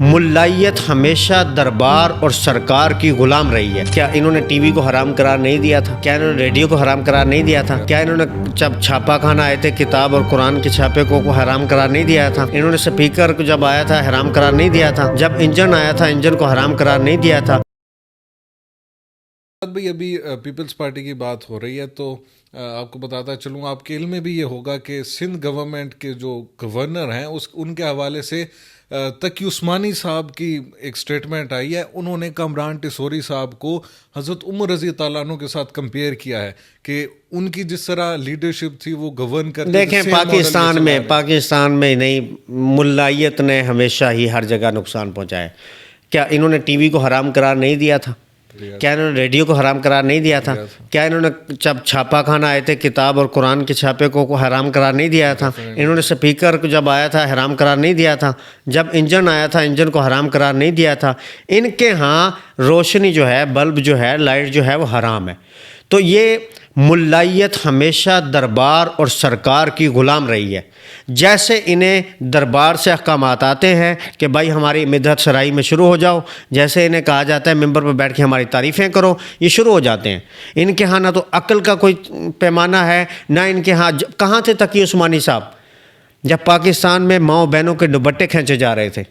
ملائیت ہمیشہ دربار اور سرکار کی غلام رہی ہے۔ کیا انہوں نے ٹی وی کو حرام قرار نہیں دیا تھا؟ کیا انہوں نے ریڈیو کو حرام قرار نہیں دیا تھا؟ کیا انہوں نے جب چھاپا خانہ آئے تھے کتاب اور قرآن کے چھاپے کو حرام قرار نہیں دیا تھا؟ انہوں نے سپیکر کو جب آیا تھا حرام قرار نہیں دیا تھا؟ جب انجن آیا تھا انجن کو حرام قرار نہیں دیا تھا؟ بھائی ابھی پیپلز پارٹی کی بات ہو رہی ہے تو آپ کو بتاتا چلوں، آپ کے علم میں بھی یہ ہوگا کہ سندھ گورنمنٹ کے جو گورنر ہیں ان کے حوالے سے تقی عثمانی صاحب کی ایک سٹیٹمنٹ آئی ہے۔ انہوں نے کامران ٹیسوری صاحب کو حضرت عمر رضی اللہ عنہ کے ساتھ کمپیئر کیا ہے کہ ان کی جس طرح لیڈرشپ تھی وہ گورن کرتے تھے۔ دیکھیں پاکستان میں نہیں، ملائیت نے ہمیشہ ہی ہر جگہ نقصان پہنچایا۔ کیا انہوں نے ٹی وی کو حرام قرار نہیں دیا تھا؟ کیا انہوں نے ریڈیو کو حرام قرار نہیں دیا تھا؟ کیا انہوں نے جب چھاپا خانہ آئے تھے کتاب اور قرآن کے چھاپے کو حرام قرار نہیں دیا تھا؟ انہوں نے سپیکر کو جب آیا تھا حرام قرار نہیں دیا تھا؟ جب انجن آیا تھا انجن کو حرام قرار نہیں دیا تھا؟ ان کے ہاں روشنی جو ہے، بلب جو ہے، لائٹ جو ہے وہ حرام ہے۔ تو یہ ملائیت ہمیشہ دربار اور سرکار کی غلام رہی ہے۔ جیسے انہیں دربار سے احکامات آتے ہیں کہ بھائی ہماری مدحت سرائی میں شروع ہو جاؤ، جیسے انہیں کہا جاتا ہے ممبر پہ بیٹھ کے ہماری تعریفیں کرو، یہ شروع ہو جاتے ہیں۔ ان کے ہاں نہ تو عقل کا کوئی پیمانہ ہے، نہ ان کے ہاں کہاں تھے تقی عثمانی صاحب جب پاکستان میں ماؤں بہنوں کے دوپٹے کھینچے جا رہے تھے؟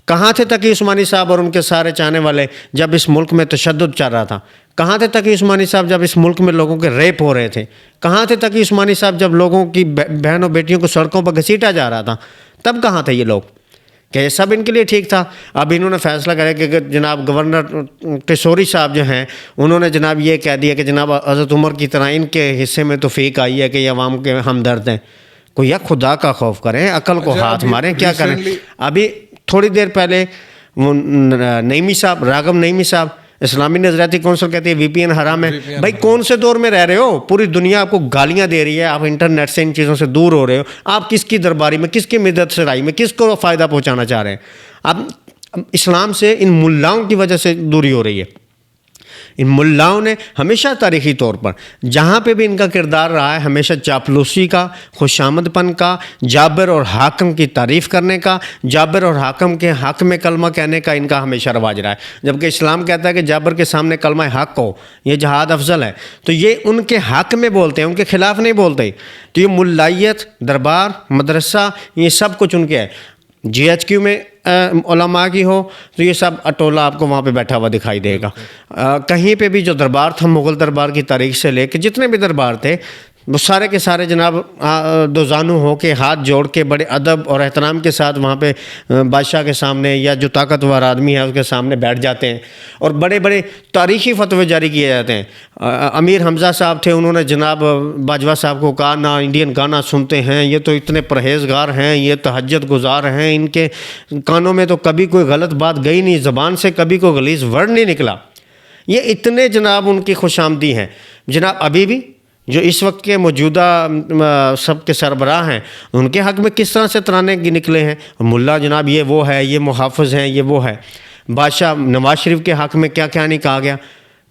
کہاں تھے تقی عثمانی صاحب اور ان کے سارے چاہنے والے جب اس ملک میں تشدد چل رہا تھا؟ کہاں تھے تقی عثمانی صاحب جب اس ملک میں لوگوں کے ریپ ہو رہے تھے؟ کہاں تھے تقی عثمانی صاحب جب لوگوں کی بہنوں بیٹیوں کو سڑکوں پر گھسیٹا جا رہا تھا؟ تب کہاں تھے یہ لوگ؟ کہ یہ سب ان کے لیے ٹھیک تھا؟ اب انہوں نے فیصلہ کرا کہ جناب گورنر ٹیسوری صاحب جو ہیں انہوں نے جناب یہ کہہ دیا کہ جناب حضرت عمر کی طرح ان کے حصے میں توفیق آئی ہے کہ یہ عوام کے ہمدرد ہیں۔ کوئی خدا کا خوف کریں، عقل کو ہاتھ ماریں، کیا کریں؟ ابھی تھوڑی دیر پہلے نعیمی صاحب، راغب نعیمی صاحب، اسلامی نظریاتی کونسل کہتی ہے وی پی این حرام ہے۔ بھائی کون سے دور میں رہ رہے ہو؟ پوری دنیا آپ کو گالیاں دے رہی ہے، آپ انٹرنیٹ سے ان چیزوں سے دور ہو رہے ہو۔ آپ کس کی درباری میں، کس کی مدد سرائی میں، کس کو فائدہ پہنچانا چاہ رہے ہیں؟ اب اسلام سے ان ملاؤں کی وجہ سے دوری ہو رہی ہے۔ ان ملاؤں نے ہمیشہ تاریخی طور پر جہاں پہ بھی ان کا کردار رہا ہے، ہمیشہ چاپلوسی کا، خوشامد پن کا، جابر اور حاکم کی تعریف کرنے کا، جابر اور حاکم کے حق میں کلمہ کہنے کا ان کا ہمیشہ رواج رہا ہے۔ جبکہ اسلام کہتا ہے کہ جابر کے سامنے کلمہ حق ہو، یہ جہاد افضل ہے، تو یہ ان کے حق میں بولتے ہیں، ان کے خلاف نہیں بولتے۔ تو یہ ملائیت، دربار، مدرسہ، یہ سب کچھ ان کے ہے۔ جی ایچ کیو میں علماء کی ہو تو یہ سب اٹولہ آپ کو وہاں پہ بیٹھا ہوا دکھائی دے گا۔ کہیں پہ بھی جو دربار تھا، مغل دربار کی تاریخ سے لے کے جتنے بھی دربار تھے وہ سارے کے سارے جناب دو زانو ہو کے، ہاتھ جوڑ کے، بڑے ادب اور احترام کے ساتھ وہاں پہ بادشاہ کے سامنے یا جو طاقتور آدمی ہے اس کے سامنے بیٹھ جاتے ہیں اور بڑے بڑے تاریخی فتوے جاری کیے جاتے ہیں۔ امیر حمزہ صاحب تھے، انہوں نے جناب باجوہ صاحب کو کہا نا انڈین گانا سنتے ہیں، یہ تو اتنے پرہیزگار ہیں، یہ تہجد گزار ہیں، ان کے کانوں میں تو کبھی کوئی غلط بات گئی نہیں، زبان سے کبھی کوئی غلیظ ورڈ نہیں نکلا۔ یہ اتنے جناب ان کی خوش آمدی ہیں۔ جناب ابھی بھی جو اس وقت کے موجودہ سب کے سربراہ ہیں ان کے حق میں کس طرح سے ترانے نکلے ہیں، ملا جناب یہ وہ ہے، یہ محافظ ہیں، یہ وہ ہے۔ بادشاہ نواز شریف کے حق میں کیا کیا نہیں کہا گیا۔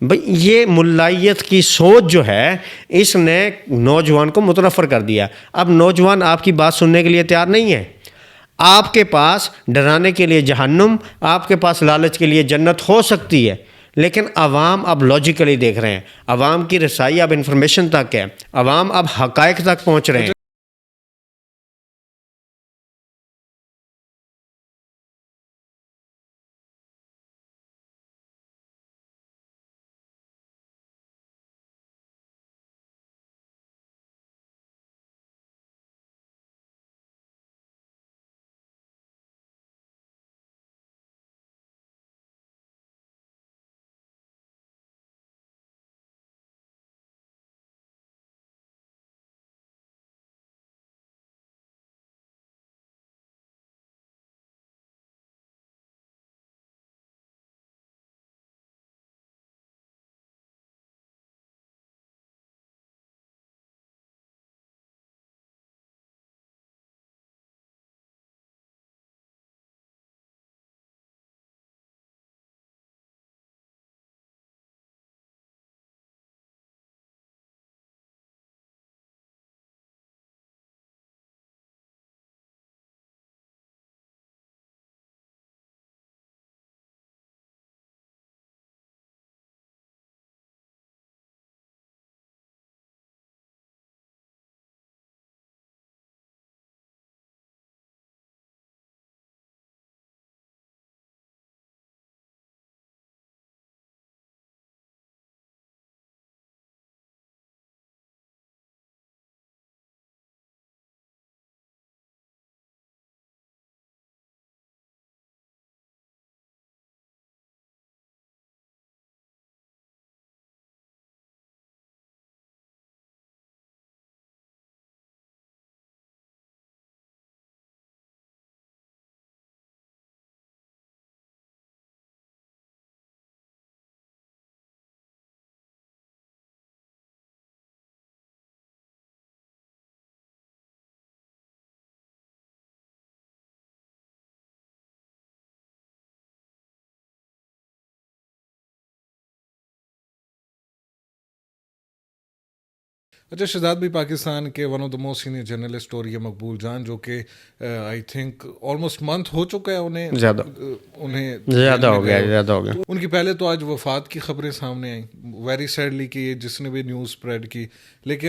بھئی یہ ملائیت کی سوچ جو ہے اس نے نوجوان کو متنفر کر دیا۔ اب نوجوان آپ کی بات سننے کے لیے تیار نہیں ہے۔ آپ کے پاس ڈرانے کے لیے جہنم، آپ کے پاس لالچ کے لیے جنت ہو سکتی ہے، لیکن عوام اب لاجیکلی دیکھ رہے ہیں، عوام کی رسائی اب انفارمیشن تک ہے، عوام اب حقائق تک پہنچ رہے ہیں۔ اچھا شہزاد بھی پاکستان کے one of the most senior journalist اور یہ مقبول جان جو کہ آئی تھنک آلموسٹ منتھ ہو چکا ہے انہیں زیادہ ہو گیا ان کی پہلے تو آج وفات کی خبریں سامنے آئیں ویری سیڈلی کہ جس نے بھی نیوز اسپریڈ کی، لیکن